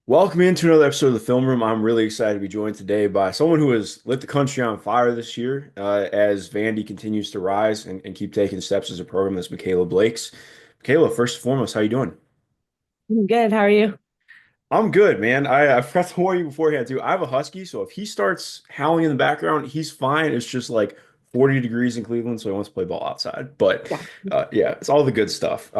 Welcome into another episode of the Film Room. I'm really excited to be joined today by someone who has lit the country on fire this year as Vandy continues to rise and keep taking steps as a program. That's Mikayla Blakes. Mikayla, first and foremost, how you doing? I'm good. How are you? I'm good, man. I forgot to warn you beforehand too. I have a husky, so if he starts howling in the background, he's fine. It's just like 40 degrees in Cleveland, so he wants to play ball outside. But Yeah. yeah, it's all the good stuff.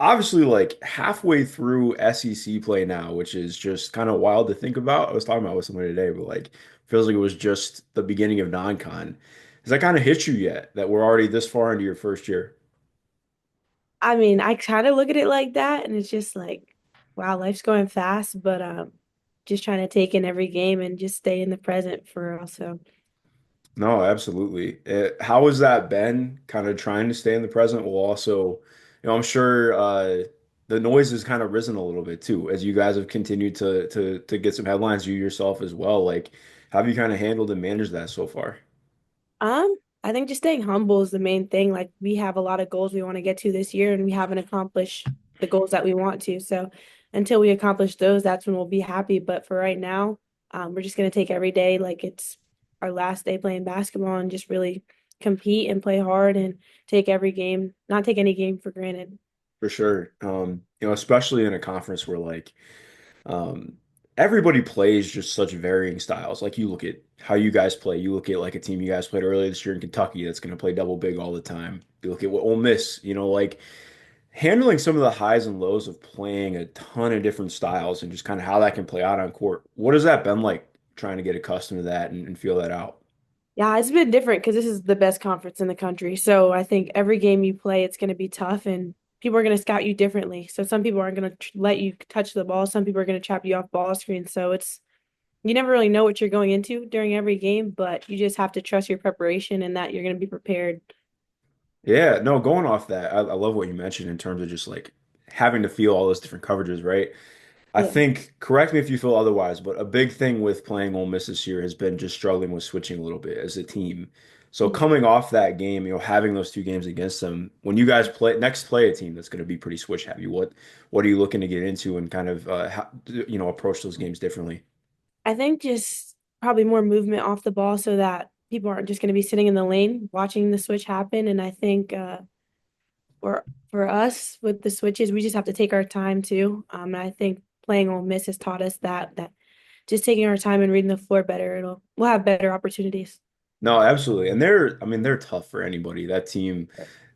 Obviously, like halfway through SEC play now, which is just kind of wild to think about. I was talking about it with somebody today, but like feels like it was just the beginning of non-con. Has that kind of hit you yet that we're already this far into your first year? I mean, I kind of look at it like that, and it's just like, wow, life's going fast, but just trying to take in every game and just stay in the present for real. So, No, absolutely. How has that been? Kind of trying to stay in the present while also, I'm sure the noise has kind of risen a little bit too as you guys have continued to get some headlines, you yourself as well. Like, how have you kind of handled and managed that so far? I think just staying humble is the main thing. Like we have a lot of goals we want to get to this year, and we haven't accomplished the goals that we want to. So, until we accomplish those, that's when we'll be happy. But for right now, we're just gonna take every day like it's our last day playing basketball and just really compete and play hard and take every game, not take any game for granted. For sure. Especially in a conference where like um everybody plays just such varying styles. Like you look at how you guys play, you look at like a team you guys played earlier this year in Kentucky that's going to play double big all the time. You look at what Ole Miss, like handling some of the highs and lows of playing a ton of different styles and just kind of how that can play out on court. What has that been like trying to get accustomed to that and feel that out? Yeah, it's been different because this is the best conference in the country. So I think every game you play, it's going to be tough and people are going to scout you differently. So some people aren't going to let you touch the ball. Some people are going to trap you off ball screen. So you never really know what you're going into during every game, but you just have to trust your preparation and that you're going to be prepared. Yeah, no, going off that, I love what you mentioned in terms of just like having to feel all those different coverages, right? I Yeah. think, correct me if you feel otherwise, but a big thing with playing Ole Miss this year has been just struggling with switching a little bit as a team. So Mhm. coming off that game, having those two games against them, when you guys play a team that's going to be pretty switch heavy, what are you looking to get into and kind of approach those games differently? I think just probably more movement off the ball so that people aren't just going to be sitting in the lane watching the switch happen. And I think for us with the switches, we just have to take our time too. And I think playing Ole Miss has taught us that just taking our time and reading the floor better, we'll have better opportunities. No, absolutely. And I mean, they're tough for anybody. That team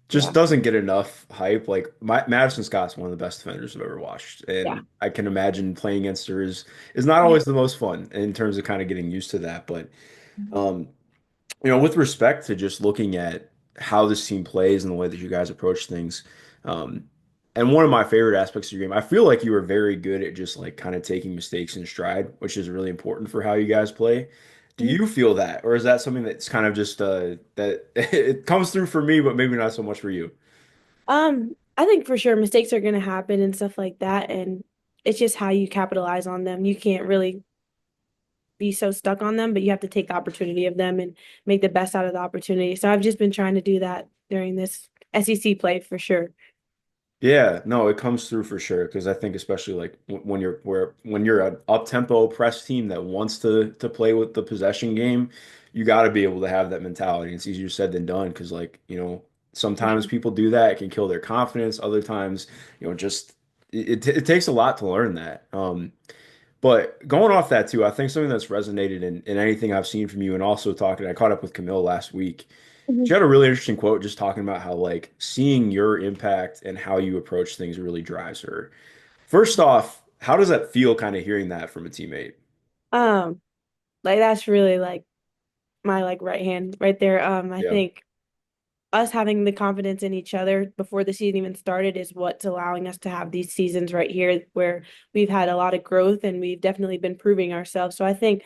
just Yeah, doesn't get enough hype. Like Madison Scott's one of the best defenders I've ever watched, yeah. and I can imagine playing against her is not always the most fun in terms of kind of getting used to that. But um, with respect to just looking at how this team plays and the way that you guys approach things, um, and one of my favorite aspects of your game, I feel like you were very good at just like kind of taking mistakes in stride, which is really important for how you guys play. Do Mhm. you feel that, or is that something that's kind of just that it comes through for me, but maybe not so much for you? I think for sure mistakes are going to happen and stuff like that, and it's just how you capitalize on them. You can't really be so stuck on them, but you have to take the opportunity of them and make the best out of the opportunity. So I've just been trying to do that during this SEC play for sure. Yeah, no, it comes through for sure because I think especially like when you're an up-tempo press team that wants to play with the possession game, you got to be able to have that mentality. It's easier said than done because like, For sometimes sure. people do that, it can kill their confidence. Other times, just it takes a lot to learn that. But going off that too, I think something that's resonated in anything I've seen from you and also talking, I caught up with Camille last week. She Mhm. had a really interesting quote just talking about how like seeing your impact and how you approach things really drives her. First off, how does that feel kind of hearing that from a teammate? Um, like that's really like my like right hand right there. I Yeah. think us having the confidence in each other before the season even started is what's allowing us to have these seasons right here where we've had a lot of growth and we've definitely been proving ourselves. So I think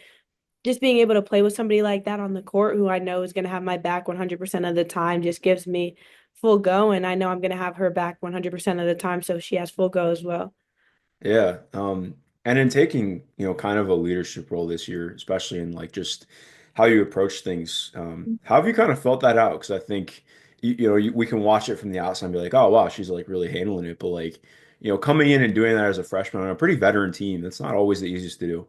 just being able to play with somebody like that on the court who I know is going to have my back 100% of the time just gives me full go. And I know I'm going to have her back 100% of the time. So she has full go as well. Yeah. And in taking, kind of a leadership role this year, especially in like just how you approach things, how have you kind of felt that out? Because I think, we can watch it from the outside and be like, oh, wow, she's like really handling it. But like, coming in and doing that as a freshman on a pretty veteran team, that's not always the easiest to do.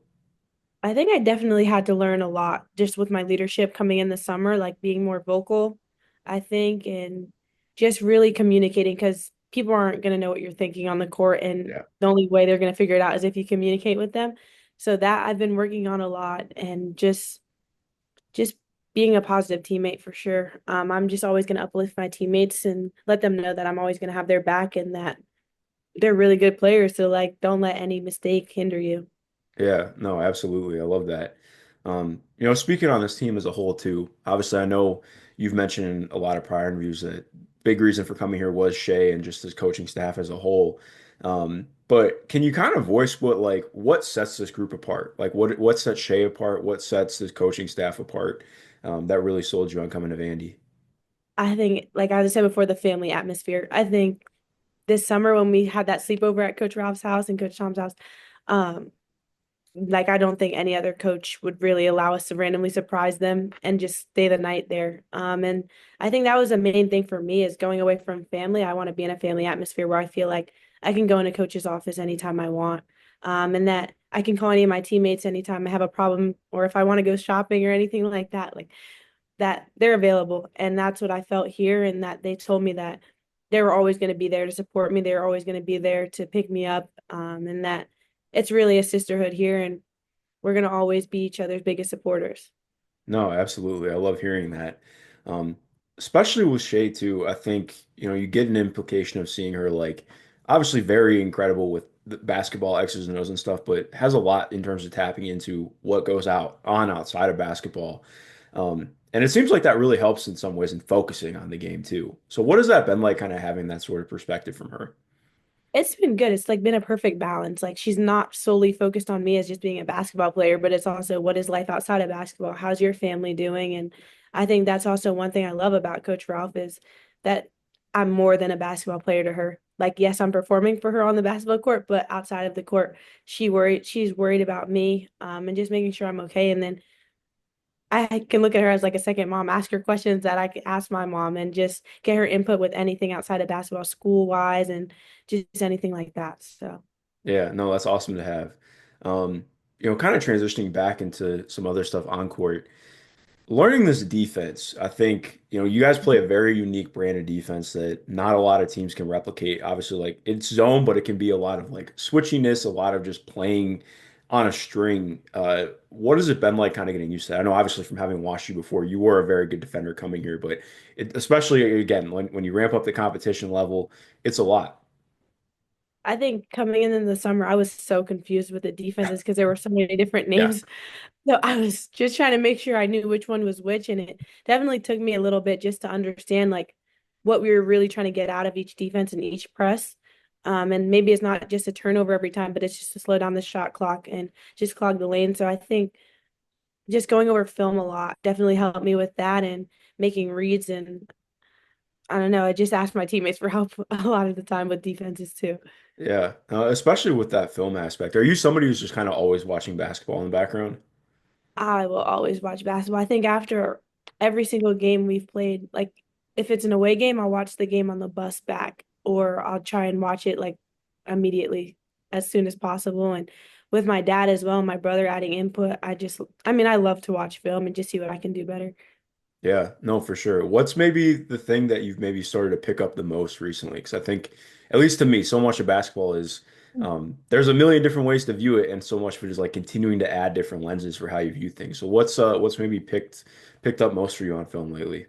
I think I definitely had to learn a lot just with my leadership coming in the summer, like being more vocal, I think, and just really communicating because people aren't going to know what you're thinking on the court. And Yeah. the only way they're going to figure it out is if you communicate with them. So that I've been working on a lot and just being a positive teammate for sure. I'm just always going to uplift my teammates and let them know that I'm always going to have their back and that they're really good players. So like, don't let any mistake hinder you. Yeah, no, absolutely. I love that. Speaking on this team as a whole too, obviously I know you've mentioned in a lot of prior interviews that big reason for coming here was Shea and just his coaching staff as a whole. But can you kind of voice what sets this group apart? Like what sets Shea apart? What sets this coaching staff apart that really sold you on coming to Vandy? I think, like as I said before, the family atmosphere. I think this summer when we had that sleepover at Coach Ralph's house and Coach Tom's house, um, like I don't think any other coach would really allow us to randomly surprise them and just stay the night there. And I think that was the main thing for me is going away from family. I want to be in a family atmosphere where I feel like I can go in a coach's office anytime I want. And that I can call any of my teammates anytime I have a problem or if I want to go shopping or anything like that. Like that they're available. And that's what I felt here. And that they told me that they were always going to be there to support me. They were always going to be there to pick me up. And that it's really a sisterhood here. And we're going to always be each other's biggest supporters. No, absolutely. I love hearing that. Um, Especially with Shay too. I think, you get an implication of seeing her like obviously very incredible with the basketball X's and O's and stuff, but has a lot in terms of tapping into what goes outside of basketball. And it seems like that really helps in some ways in focusing on the game too. So what has that been like kind of having that sort of perspective from her? It's been good. It's like been a perfect balance. Like she's not solely focused on me as just being a basketball player, but it's also what is life outside of basketball? How's your family doing? And I think that's also one thing I love about Coach Ralph is that I'm more than a basketball player to her. Like, yes, I'm performing for her on the basketball court, but outside of the court, she's worried about me, and just making sure I'm okay. And then I can look at her as like a second mom, ask her questions that I could ask my mom and just get her input with anything outside of basketball, school wise, and just anything like that. So Yeah, no, that's awesome to have. Kind of transitioning back into some other stuff on court. Learning this defense, I think, you guys play a very unique brand of defense that not a lot of teams can replicate. Obviously, like it's zone, but it can be a lot of like switchiness, a lot of just playing on a string. What has it been like kind of getting used to that? I know obviously from having watched you before, you were a very good defender coming here, but especially again, when you ramp up the competition level, it's a lot. I think coming in the summer, I was so confused with the defenses because there were so many different Yeah. names. So I was just trying to make sure I knew which one was which, and it definitely took me a little bit just to understand like what we were really trying to get out of each defense and each press. And maybe it's not just a turnover every time, but it's just to slow down the shot clock and just clog the lane. So I think just going over film a lot definitely helped me with that and making reads. And I don't know, I just asked my teammates for help a lot of the time with defenses too. Yeah, especially with that film aspect. Are you somebody who's just kind of always watching basketball in the background? I will always watch basketball. I think after every single game we've played, like if it's an away game, I'll watch the game on the bus back, or I'll try and watch it like immediately as soon as possible. And with my dad as well, my brother adding input, I mean, I love to watch film and just see what I can do better. Yeah, no, for sure. What's maybe the thing that you've maybe started to pick up the most recently? Because I think, at least to me, so much of basketball is there's a million different ways to view it, and so much of it is like continuing to add different lenses for how you view things. So what's maybe picked up most for you on film lately?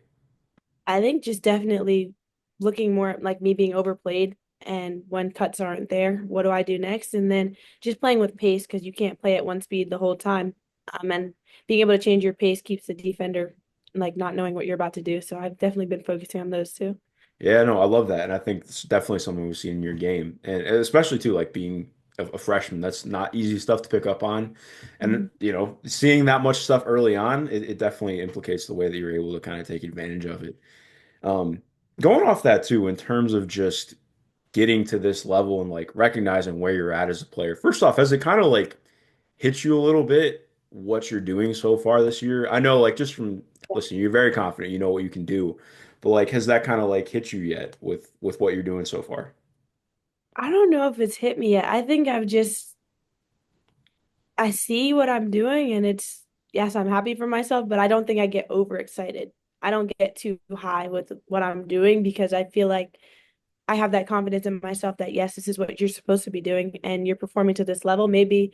I think just definitely looking more at like me being overplayed and when cuts aren't there, what do I do next? And then just playing with pace because you can't play at one speed the whole time. And being able to change your pace keeps the defender like not knowing what you're about to do. So I've definitely been focusing on those too. Yeah, no, I love that, and I think it's definitely something we see in your game, and especially too, like being a freshman, that's not easy stuff to pick up on, and Mhm. seeing that much stuff early on, it definitely implicates the way that you're able to kind of take advantage of it. Um, Going off that too, in terms of just getting to this level and like recognizing where you're at as a player. First off, has it kind of like hit you a little bit what you're doing so far this year? I know like just from listening, you're very confident, you know what you can do. But like has that kind of like hit you yet with what you're doing so far? I don't know if it's hit me yet. I think I see what I'm doing and yes, I'm happy for myself, but I don't think I get overexcited. I don't get too high with what I'm doing because I feel like I have that confidence in myself that yes, this is what you're supposed to be doing and you're performing to this level. Maybe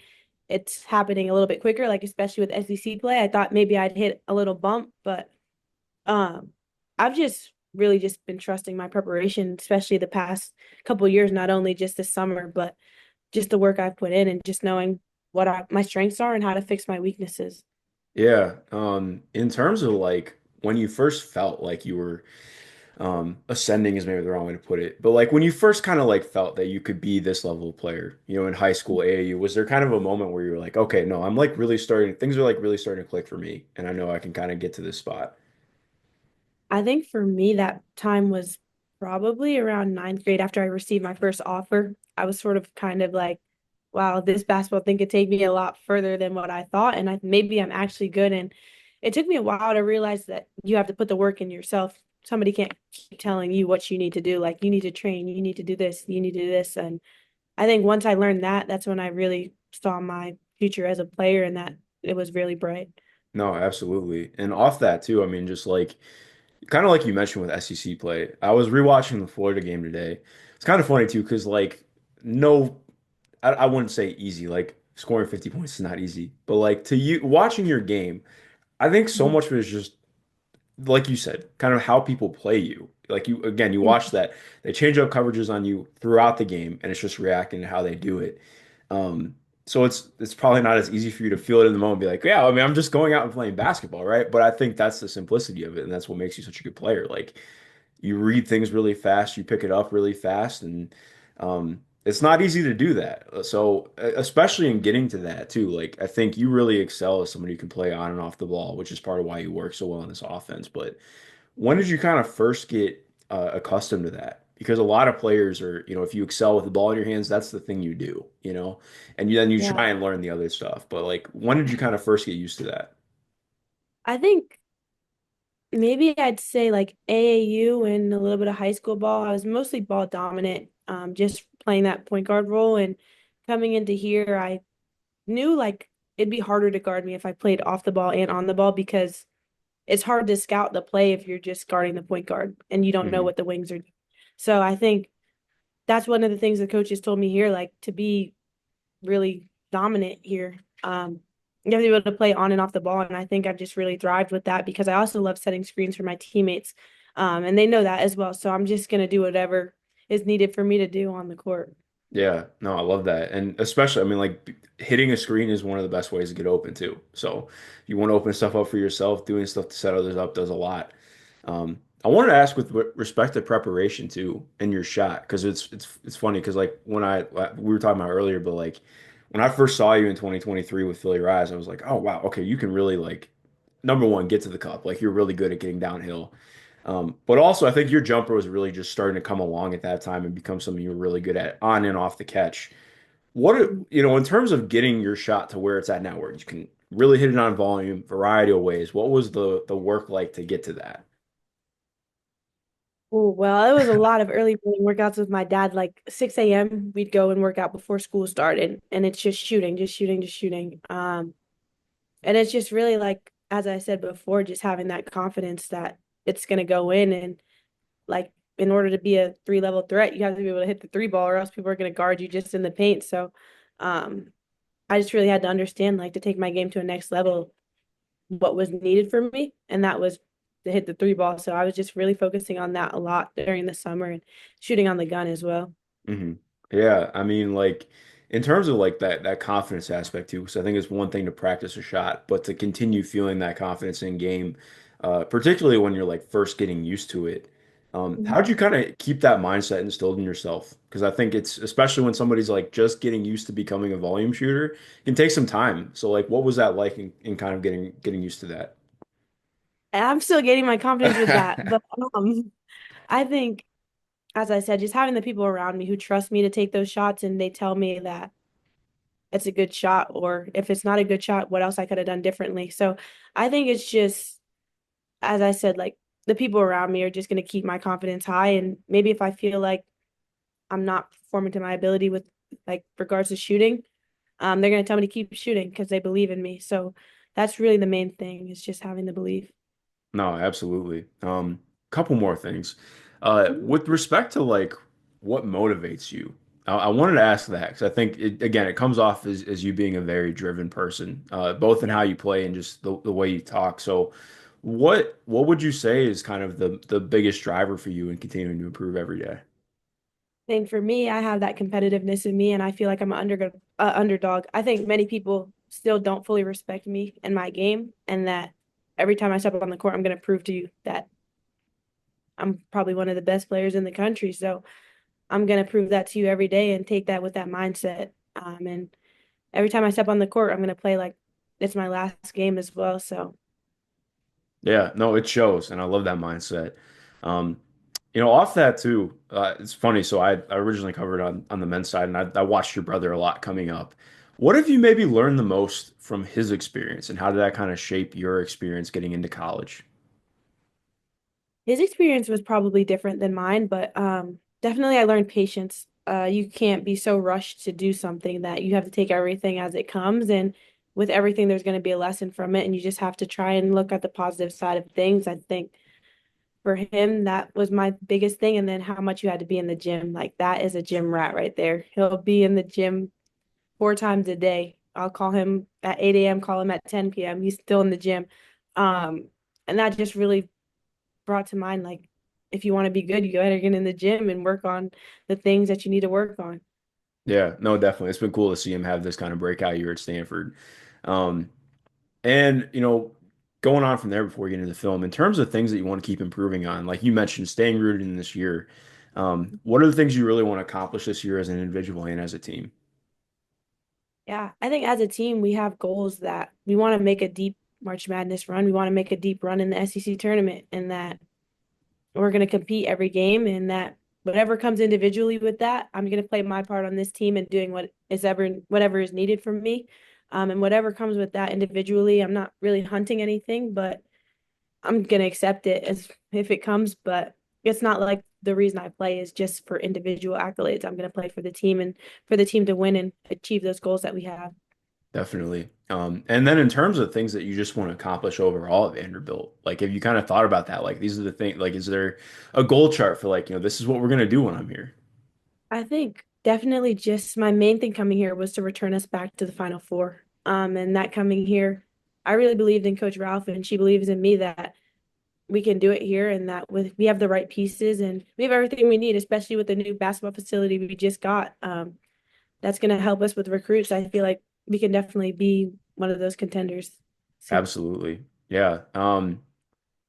it's happening a little bit quicker, like especially with SEC play. I thought maybe I'd hit a little bump, but um I've just really just been trusting my preparation, especially the past couple years, not only just this summer, but just the work I've put in and just knowing what my strengths are and how to fix my weaknesses. Yeah. In terms of like when you first felt like you were ascending is maybe the wrong way to put it, but like when you first kind of like felt that you could be this level of player, in high school AAU, was there kind of a moment where you were like, okay, no, I'm like really starting, things are like really starting to click for me, and I know I can kind of get to this spot. I think for me, that time was probably around ninth grade after I received my first offer. I was sort of kind of like, wow, this basketball thing could take me a lot further than what I thought. And maybe I'm actually good. And it took me a while to realize that you have to put the work in yourself. Somebody can't keep telling you what you need to do. Like, you need to train, you need to do this, you need to do this. And I think once I learned that, that's when I really saw my future as a player and that it was really bright. No, absolutely. And off that too, I mean, just like kind of like you mentioned with SEC play, I was rewatching the Florida game today. It's kind of funny too, because like no, I wouldn't say easy, like scoring 50 points is not easy, but like to you watching your game, I think so Mhm. much of it is just like you said, kind of how people play you. Like you, again, you Yeah. watch that they change up coverages on you throughout the game, and it's just reacting to how they do it. Um, so it's probably not as easy for you to feel it in the moment, and be like, yeah, I mean, I'm just going out and playing basketball, right? But I think that's the simplicity of it, and that's what makes you such a good player. Like you read things really fast, you pick it up really fast, and it's not easy to do that. So especially in getting to that too, like I think you really excel as somebody who can play on and off the ball, which is part of why you work so well in this offense. But when did you kind of first get accustomed to that? Because a lot of players are, if you excel with the ball in your hands, that's the thing you do, and then you Yeah. try and learn the other stuff. But like, when did you kind of first get used to that? I think maybe I'd say like AAU and a little bit of high school ball. I was mostly ball dominant, just playing that point guard role. And coming into here, I knew like it'd be harder to guard me if I played off the ball and on the ball because it's hard to scout the play if you're just guarding the point guard and you don't know Hmm. what the wings are doing. So I think that's one of the things the coaches told me here, like to be really dominant here. You have to be able to play on and off the ball, and I think I've just really thrived with that because I also love setting screens for my teammates, and they know that as well. So I'm just gonna do whatever is needed for me to do on the court. Yeah, no, I love that. And especially, I mean, like hitting a screen is one of the best ways to get open too. So if you want to open stuff up for yourself, doing stuff to set others up does a lot. I wanted to ask with respect to preparation too and your shot, because it's funny because like when we were talking about earlier, but like when I first saw you in 2023 with Philly Rise, I was like, oh wow, okay, you can really like number one, get to the cup. Like you're really good at getting downhill. But also, I think your jumper was really just starting to come along at that time and become something you were really good at on and off the catch. In terms of getting your shot to where it's at now, where you can really hit it on volume, variety of ways, what was the work like to get to that? Oh, well, it was a lot of early morning workouts with my dad. Like 6 a.m., we'd go and work out before school started, and it's just shooting, just shooting, just shooting. And it's just really like, as I said before, just having that confidence that it's gonna go in and like in order to be a three-level threat, you have to be able to hit the three ball or else people are going to guard you just in the paint. So um I just really had to understand like to take my game to a next level what was needed for me and that was to hit the three ball. So I was just really focusing on that a lot during the summer and shooting on the gun as well. Hmm. Yeah, I mean, like in terms of like that confidence aspect too, because I think it's one thing to practice a shot, but to continue feeling that confidence in game, particularly when you're like first getting used to it. Mhm. How'd you kind of keep that mindset instilled in yourself? Because I think it's especially when somebody's like just getting used to becoming a volume shooter, it can take some time. So like, what was that like in kind of getting used to that? And I'm still gaining my confidence with that, but I think as I said, just having the people around me who trust me to take those shots and they tell me that it's a good shot, or if it's not a good shot, what else I could have done differently. So I think it's just, as I said, like the people around me are just going to keep my confidence high. And maybe if I feel like I'm not performing to my ability with like regards to shooting, they're going to tell me to keep shooting because they believe in me. So that's really the main thing is just having the belief. No, absolutely. Couple more things. Mhm. With respect to like what motivates you, I wanted to ask that because I think again, it comes off as you being a very driven person, both in Yeah. how you play and just the way you talk. So, what would you say is kind of the biggest driver for you in continuing to improve every day? Thing for me, I have that competitiveness in me, and I feel like I'm an underdog. I think many people still don't fully respect me and my game, and that every time I step up on the court, I'm going to prove to you that I'm probably one of the best players in the country. So I'm going to prove that to you every day and take that with that mindset. And every time I step on the court, I'm going to play like it's my last game as well. So Yeah, no, it shows, and I love that mindset. Um, off that too, it's funny. So I originally covered on the men's side, and I watched your brother a lot coming up. What have you maybe learned the most from his experience, and how did that kind of shape your experience getting into college? his experience was probably different than mine, but definitely I learned patience. You can't be so rushed to do something that you have to take everything as it comes, and with everything, there's going to be a lesson from it, and you just have to try and look at the positive side of things. I think for him, that was my biggest thing, and then how much you had to be in the gym. Like that is a gym rat right there. He'll be in the gym 4 times a day. I'll call him at 8 a.m., call him at 10 p.m. He's still in the gym. Um, and that just really brought to mind like if you want to be good, you gotta get in the gym and work on the things that you need to work on. Yeah, no, definitely. It's been cool to see him have this kind of breakout year at Stanford. Um, and going on from there before we get into the film, in terms of things that you want to keep improving on, like you mentioned, staying rooted in this year. What are the things you really want to accomplish this year as an individual and as a team? Yeah, I think as a team, we have goals that we want to make a deep March Madness run. We want to make a deep run in the SEC tournament, and that we're going to compete every game, and that whatever comes individually with that, I'm going to play my part on this team and doing whatever is needed from me. And whatever comes with that individually, I'm not really hunting anything, but I'm going to accept it as if it comes. But it's not like the reason I play is just for individual accolades. I'm going to play for the team and for the team to win and achieve those goals that we have. Definitely. And then in terms of things that you just want to accomplish overall at Vanderbilt, like have you kind of thought about that? Like these are the things, like is there a goal chart for like, this is what we're gonna do when I'm here? I think definitely just my main thing coming here was to return us back to the Final Four. And that coming here, I really believed in Coach Ralph, and she believes in me that we can do it here, and that we have the right pieces and we have everything we need, especially with the new basketball facility we just got. That's going to help us with recruits. I feel like we can definitely be one of those contenders soon. Absolutely. Yeah.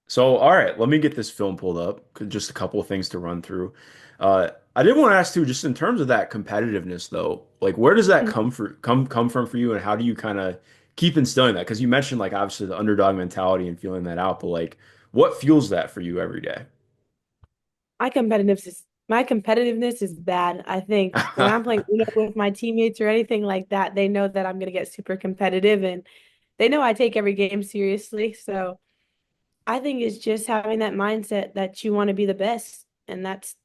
So all right, let me get this film pulled up. Just a couple of things to run through. I did want to ask too, just in terms of that competitiveness though, like where does that come from for you, and how do you kind of keep instilling that? Because you mentioned like obviously the underdog mentality and feeling that out, but like what fuels that for you every day? My competitiveness is bad. I think when I'm playing Uno with my teammates or anything like that, they know that I'm gonna get super competitive and they know I take every game seriously. So I think it's just having that mindset that you want to be the best, and that's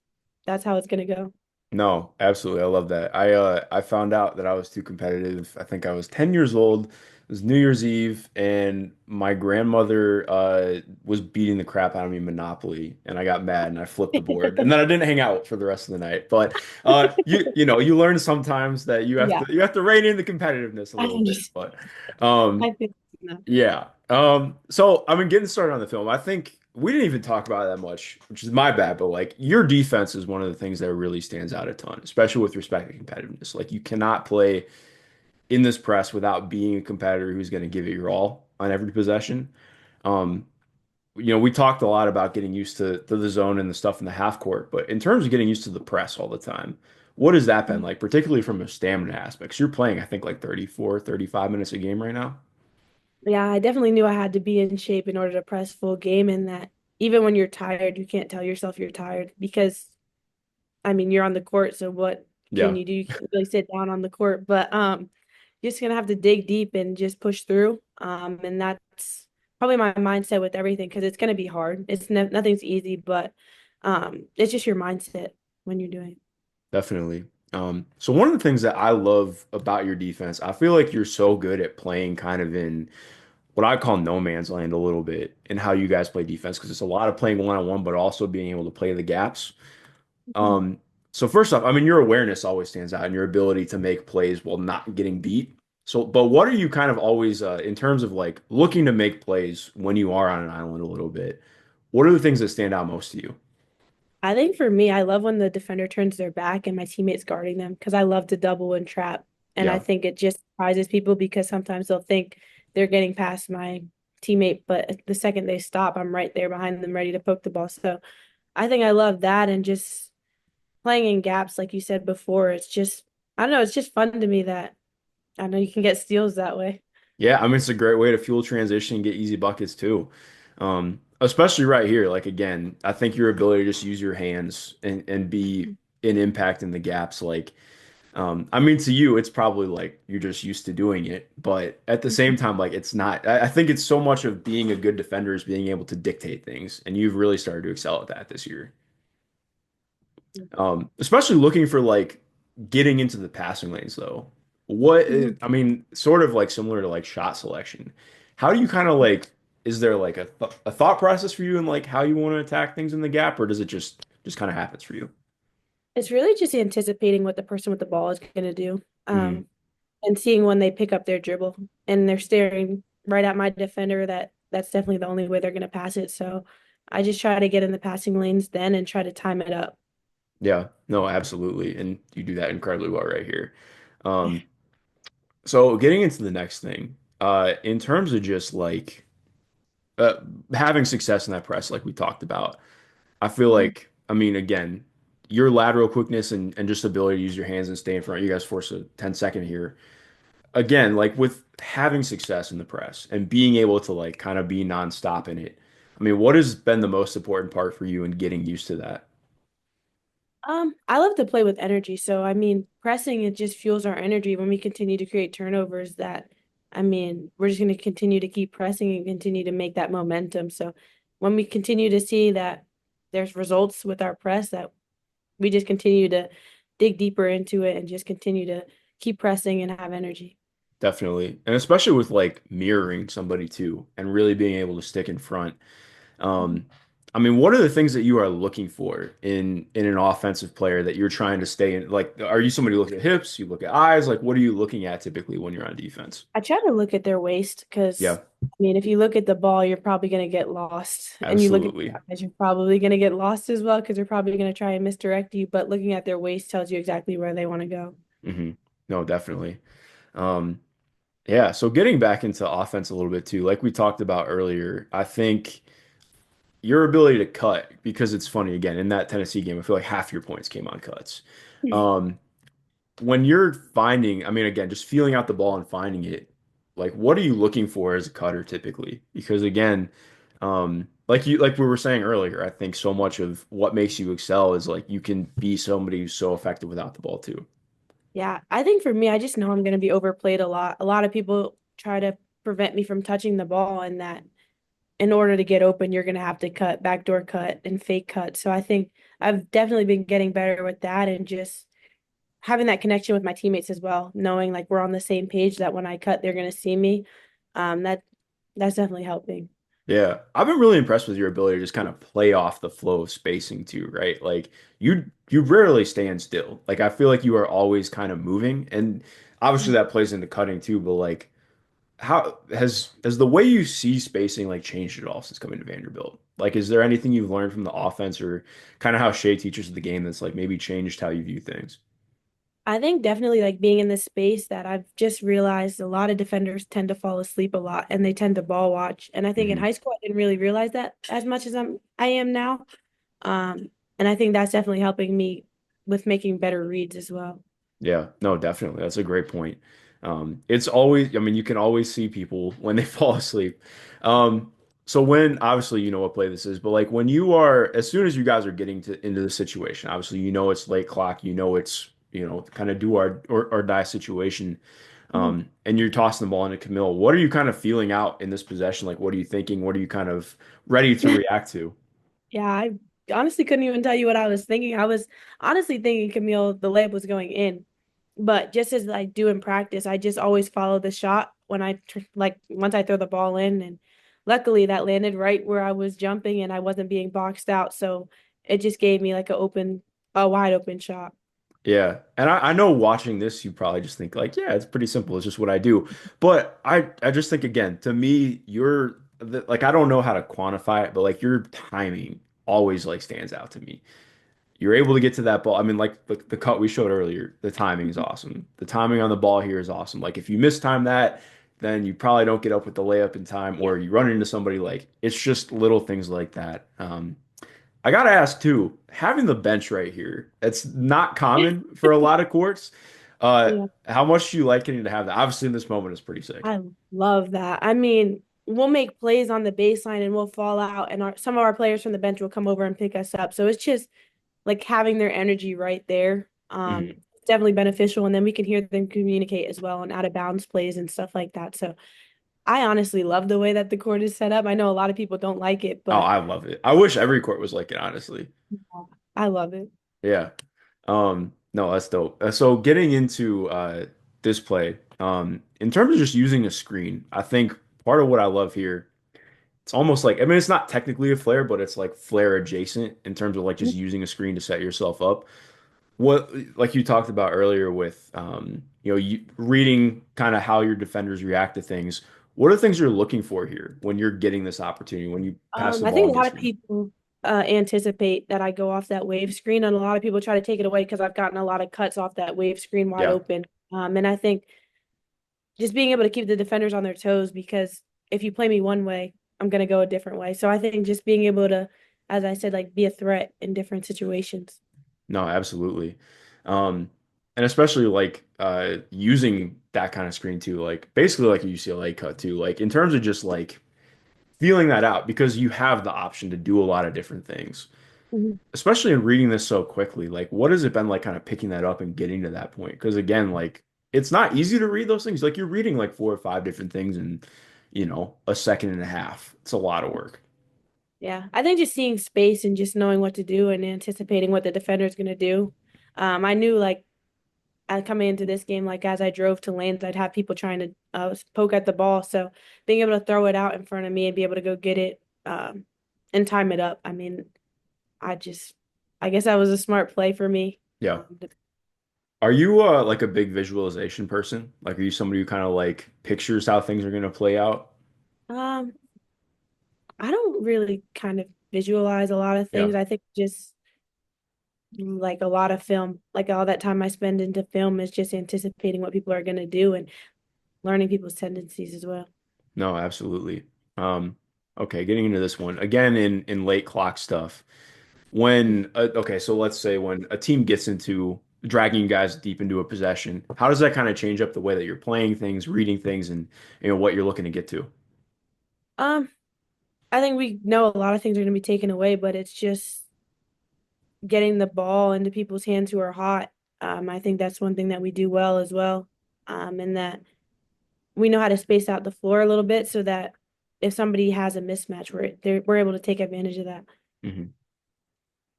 how it's gonna go. No, absolutely. I love that. I found out that I was too competitive. I think I was 10 years old. It was New Year's Eve, and my grandmother was beating the crap out of me in Monopoly, and I got mad and I flipped the board. And then I didn't hang out for the rest of the night. But you learn sometimes that you have Yeah, to rein in the competitiveness a I little bit. understand. But um I think no. yeah. So I mean, getting started on the film, I think we didn't even talk about it that much, which is my bad, but like your defense is one of the things that really stands out a ton, especially with respect to competitiveness. Like you cannot play in this press without being a competitor who's going to give it your all on every possession. Um, we talked a lot about getting used to the zone and the stuff in the half court, but in terms of getting used to the press all the time, what has that been like, particularly from a stamina aspect? 'Cause you're playing, I think, like 34, 35 minutes a game right now. Yeah, I definitely knew I had to be in shape in order to press full game, and that even when you're tired, you can't tell yourself you're tired because I mean you're on the court, so what can Yeah. you do? You can't really sit down on the court, but you're just gonna have to dig deep and just push through. And that's probably my mindset with everything because it's gonna be hard. It's no, nothing's easy, but it's just your mindset when you're doing it. Definitely. So one of the things that I love about your defense, I feel like you're so good at playing kind of in what I call no man's land a little bit in how you guys play defense because it's a lot of playing one-on-one, but also being able to play the gaps. Mhm. Um, so first off, I mean, your awareness always stands out and your ability to make plays while not getting beat. So, but what are you kind of always, in terms of like looking to make plays when you are on an island a little bit? What are the things that stand out most to you? I think for me, I love when the defender turns their back and my teammate's guarding them because I love to double and trap. And I Yeah. think it just surprises people because sometimes they'll think they're getting past my teammate, but the second they stop, I'm right there behind them ready to poke the ball. So I think I love that and just playing in gaps, like you said before. It's just, I don't know, it's just fun to me that I know you can get steals that way. Yeah, I mean it's a great way to fuel transition and get easy buckets too. Especially right here. Like again, I think your ability to just use your hands and be an impact in the gaps. Like, I mean to you, it's probably like you're just used to doing it, but at the same time, like it's not. I think it's so much of being a good defender is being able to dictate things, and you've really started to excel at that this year. Especially looking for like getting into the passing lanes though. Mhm. I mean, sort of like similar to like shot selection. How do you kind of like, is there like a thought process for you in like how you want to attack things in the gap, or does it just kind of happens for you? It's really just anticipating what the person with the ball is going to do. Hmm. And seeing when they pick up their dribble and they're staring right at my defender, that's definitely the only way they're going to pass it. So I just try to get in the passing lanes then and try to time it up. Yeah, no, absolutely. And you do that incredibly well right here. Um, so getting into the next thing, in terms of just like uh, having success in that press, like we talked about. I feel Mhm. like, I mean, again, your lateral quickness and just ability to use your hands and stay in front. You guys force a 10-second here. Again, like with having success in the press and being able to like kind of be nonstop in it. I mean, what has been the most important part for you in getting used to that? I love to play with energy. So I mean, pressing it just fuels our energy when we continue to create turnovers that I mean, we're just going to continue to keep pressing and continue to make that momentum. So when we continue to see that there's results with our press that we just continue to dig deeper into it and just continue to keep pressing and have energy. Definitely. And especially with like mirroring somebody too and really being able to stick in front. Um, I mean, what are the things that you are looking for in an offensive player that you're trying to stay in? Like, are you somebody who looks at hips? You look at eyes? Like, what are you looking at typically when you're on defense? I try to look at their waist because, Yeah, I mean, if you look at the ball, you're probably going to get lost. And you look at absolutely. their eyes, you're probably going to get lost as well because they're probably going to try and misdirect you. But looking at their waist tells you exactly where they want to go. Hmm. No, definitely. Um, yeah, so getting back into offense a little bit too, like we talked about earlier, I think your ability to cut, because it's funny again, in that Tennessee game, I feel like half your points came on cuts. Um, when you're finding, I mean, again, just feeling out the ball and finding it, like what are you looking for as a cutter typically? Because again, like we were saying earlier, I think so much of what makes you excel is like you can be somebody who's so effective without the ball too. Yeah, I think for me, I just know I'm going to be overplayed a lot. A lot of people try to prevent me from touching the ball, and that in order to get open, you're going to have to cut, backdoor cut, and fake cut. So I think I've definitely been getting better with that and just having that connection with my teammates as well, knowing like we're on the same page that when I cut, they're going to see me. That that's definitely helping. Yeah, I've been really impressed with your ability to just kind of play off the flow of spacing too, right? Like you rarely stand still. Like I feel like you are always kind of moving, and obviously that plays into cutting too. But like, how has the way you see spacing like changed at all since coming to Vanderbilt? Like, is there anything you've learned from the offense or kind of how Shea teaches the game that's like maybe changed how you view things? I think definitely like being in this space that I've just realized a lot of defenders tend to fall asleep a lot and they tend to ball watch. And I think in Hmm. high school I didn't really realize that as much as I am now. And I think that's definitely helping me with making better reads as well. Yeah, no, definitely. That's a great point. It's always, I mean, you can always see people when they fall asleep. So when, obviously, you know what play this is, but like when you are, as soon as you guys are getting to into the situation, obviously, you know it's late clock, you know it's, kind of do or die situation. Mhm. And you're tossing the ball into Camille. What are you kind of feeling out in this possession? Like, what are you thinking? What are you kind of ready to react to? Yeah, honestly couldn't even tell you what I was thinking. I was honestly thinking Camille, the layup was going in. But just as I do in practice, I just always follow the shot when like once I throw the ball in. And luckily that landed right where I was jumping and I wasn't being boxed out. So it just gave me like a wide open shot. Yeah. And I know watching this, you probably just think like, yeah, it's pretty simple. It's just what I do. But I just think again, to me, like, I don't know how to quantify it, but like your timing always like stands out to me. You're able to get to that ball. I mean, like the cut we showed earlier, the timing is awesome. The timing on the ball here is awesome. Like if you mistime that, then you probably don't get up with the layup in time, Yeah. or you run into somebody. Like it's just little things like that. I gotta ask too, having the bench right here, it's not common for a lot of courts. Yeah. How much do you like getting to have that? Obviously, in this moment, it's pretty sick. I love that. I mean, we'll make plays on the baseline and we'll fall out, and some of our players from the bench will come over and pick us up. So it's just like having their energy right there. Mhm. It's definitely beneficial, and then we can hear them communicate as well on out of bounds plays and stuff like that. So I honestly love the way that the court is set up. I know a lot of people don't like it, Oh, but I love it. I wish every court was like it, honestly. I love it. Yeah. No, that's dope. So getting into this play, in terms of just using a screen, I think part of what I love here, it's almost like, I mean, it's not technically a flare, but it's like flare adjacent in terms of like just using a screen to set yourself up. What, like you talked about earlier with, reading kind of how your defenders react to things. What are the things you're looking for here when you're getting this opportunity, when you pass the I ball think and a get lot of screen? people anticipate that I go off that wave screen, and a lot of people try to take it away because I've gotten a lot of cuts off that wave screen wide Yeah. open. And I think just being able to keep the defenders on their toes because if you play me one way, I'm gonna go a different way. So I think just being able to, as I said, like be a threat in different situations. No, absolutely. Um, and especially like using that kind of screen too, like basically like a UCLA cut too, like in terms of just like feeling that out because you have the option to do a lot of different things. Mhm. Especially in reading this so quickly, like what has it been like kind of picking that up and getting to that point? Because again, like it's not easy to read those things. Like you're reading like four or five different things in, a second and a half. It's a lot of work. Yeah, I think just seeing space and just knowing what to do and anticipating what the defender is gonna do. I knew like coming into this game, like as I drove to lanes, I'd have people trying to poke at the ball. So being able to throw it out in front of me and be able to go get it and time it up. I mean, I just, I guess that was a smart play for me. Yeah. Are you like a big visualization person? Like, are you somebody who kind of like pictures how things are going to play out? Um, I don't really kind of visualize a lot of Yeah, things. I think just like a lot of film, like all that time I spend into film is just anticipating what people are going to do and learning people's tendencies as well. no, absolutely. Um, okay, getting into this one again in late clock stuff. Okay, so let's say when a team gets into dragging you guys deep into a possession, how does that kind of change up the way that you're playing things, reading things, and what you're looking to get to? Um, I think we know a lot of things are going to be taken away, but it's just getting the ball into people's hands who are hot. I think that's one thing that we do well as well. And that we know how to space out the floor a little bit so that if somebody has a mismatch, we're able to take advantage of that. Mhm.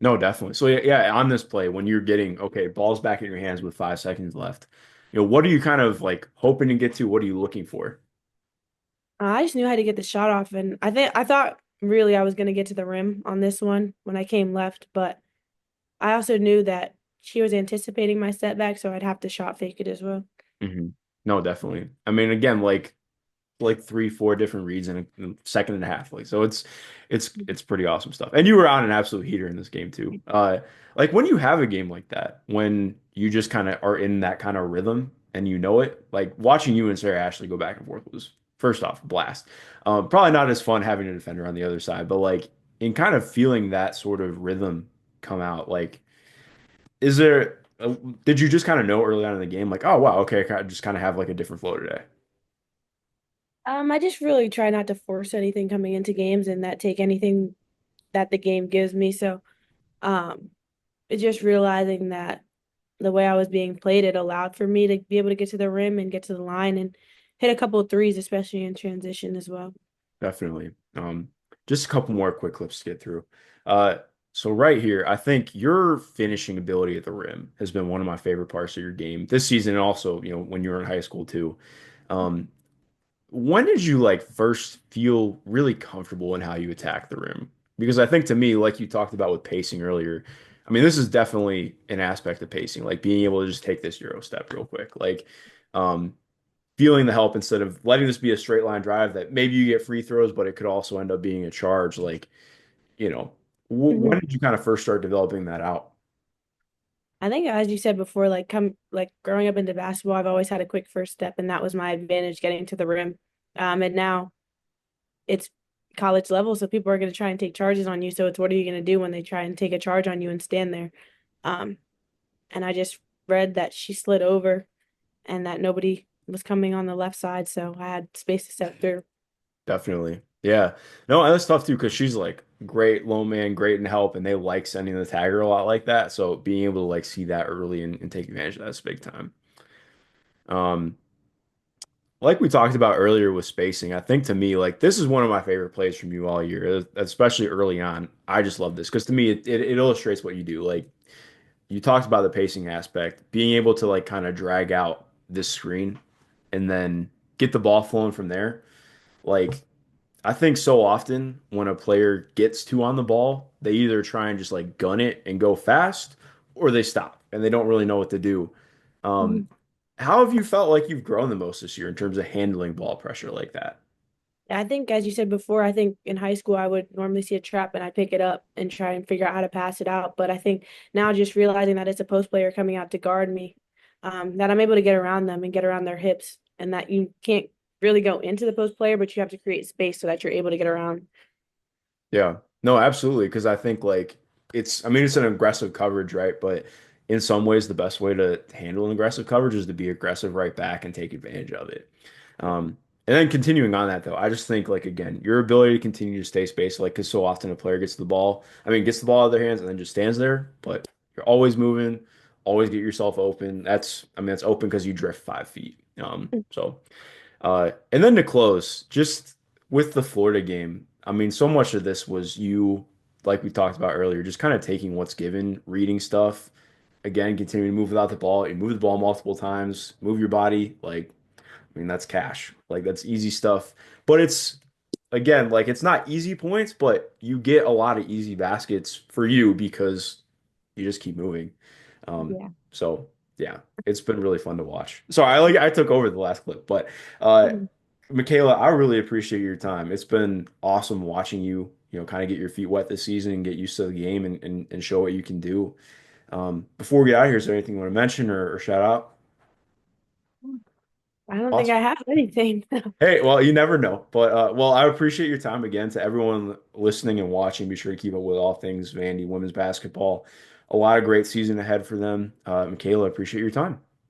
No, definitely. So yeah, yeah, on this play, when you're getting okay, balls back in your hands with 5 seconds left, what are you kind of like hoping to get to? What are you looking for? I just knew how to get the shot off, and I thought really I was going to get to the rim on this one when I came left, but I also knew that she was anticipating my setback, so I'd have to shot fake it as well. Hmm. No, definitely. I mean, again, like three, four different reads in a second and a half. Like, so it's pretty awesome stuff. And you were on an absolute heater in this game too. Like when you have a game like that, when you just kind of are in that kind of rhythm and you know it, like watching you and Sarah Ashley go back and forth was first off a blast. Probably not as fun having a defender on the other side, but like in kind of feeling that sort of rhythm come out, like is there? Did you just kind of know early on in the game, like, oh wow, okay, I just kind of have like a different flow today? I just really try not to force anything coming into games and that take anything that the game gives me. So, um, it's just realizing that the way I was being played, it allowed for me to be able to get to the rim and get to the line and hit a couple of threes, especially in transition as well. Definitely. Just a couple more quick clips to get through. Uh, So right here, I think your finishing ability at the rim has been one of my favorite parts of your game this season, and also, when you were in high school too. Um, when did you like first feel really comfortable in how you attack the rim? Because I think to me, like you talked about with pacing earlier, I mean, this is definitely an aspect of pacing, like being able to just take this Euro step real quick, like um, feeling the help instead of letting this be a straight line drive that maybe you get free throws, but it could also end up being a charge. Like, you know, Mhm. when did you kind of first start developing that out? I think as you said before, like growing up into basketball, I've always had a quick first step, and that was my advantage getting to the rim. And now it's college level, so people are going to try and take charges on you. So it's what are you going to do when they try and take a charge on you and stand there? Um, and I just read that she slid over and that nobody was coming on the left side, so I had space to step through. Definitely. Yeah. No, that's tough too because she's like great low man, great in help, and they like sending the tagger a lot like that. So being able to like see that early and take advantage of that's big time. Um, like we talked about earlier with spacing, I think to me, like this is one of my favorite plays from you all year, especially early on. I just love this because to me, it illustrates what you do. Like you talked about the pacing aspect, being able to like kind of drag out this screen and then get the ball flowing from there. Like I think so often when a player gets two on the ball, they either try and just like gun it and go fast or they stop and they don't really know what to do. Um, Mhm. how have you felt like you've grown the most this year in terms of handling ball pressure like that? I think, as you said before, I think in high school I would normally see a trap and I pick it up and try and figure out how to pass it out. But I think now just realizing that it's a post player coming out to guard me, that I'm able to get around them and get around their hips, and that you can't really go into the post player, but you have to create space so that you're able to get around. Yeah, no, absolutely. Because I think like I mean, it's an aggressive coverage, right? But in some ways, the best way to handle an aggressive coverage is to be aggressive right back and take advantage of it. And then continuing on that though, I just think like again, your ability to continue to stay spaced, like because so often a player gets the ball, I mean, gets the ball out of their hands and then just stands there, but you're always moving, always get yourself open. I mean, it's open because you drift 5 feet. And then to close, just with the Florida game, I mean, so much of this was you, like we talked about earlier, just kind of taking what's given, reading stuff, again, continuing to move without the ball. You move the ball multiple times, move your body. Like, I mean, that's cash. Like, that's easy stuff. But it's, again, like, it's not easy points, but you get a lot of easy baskets for you because you just keep moving. Yeah. So yeah, it's been really fun to watch. So I took over the last clip, but uh Mhm. Mikayla, I really appreciate your time. It's been awesome watching you, kind of get your feet wet this season and get used to the game and show what you can do. Before we get out of here, is there anything you want to mention or shout out? I don't think Awesome. I have anything. Hey, well, you never know. But well, I appreciate your time again to everyone listening and watching. Be sure to keep up with all things Vandy women's basketball. A lot of great season ahead for them. Mikayla, appreciate your time.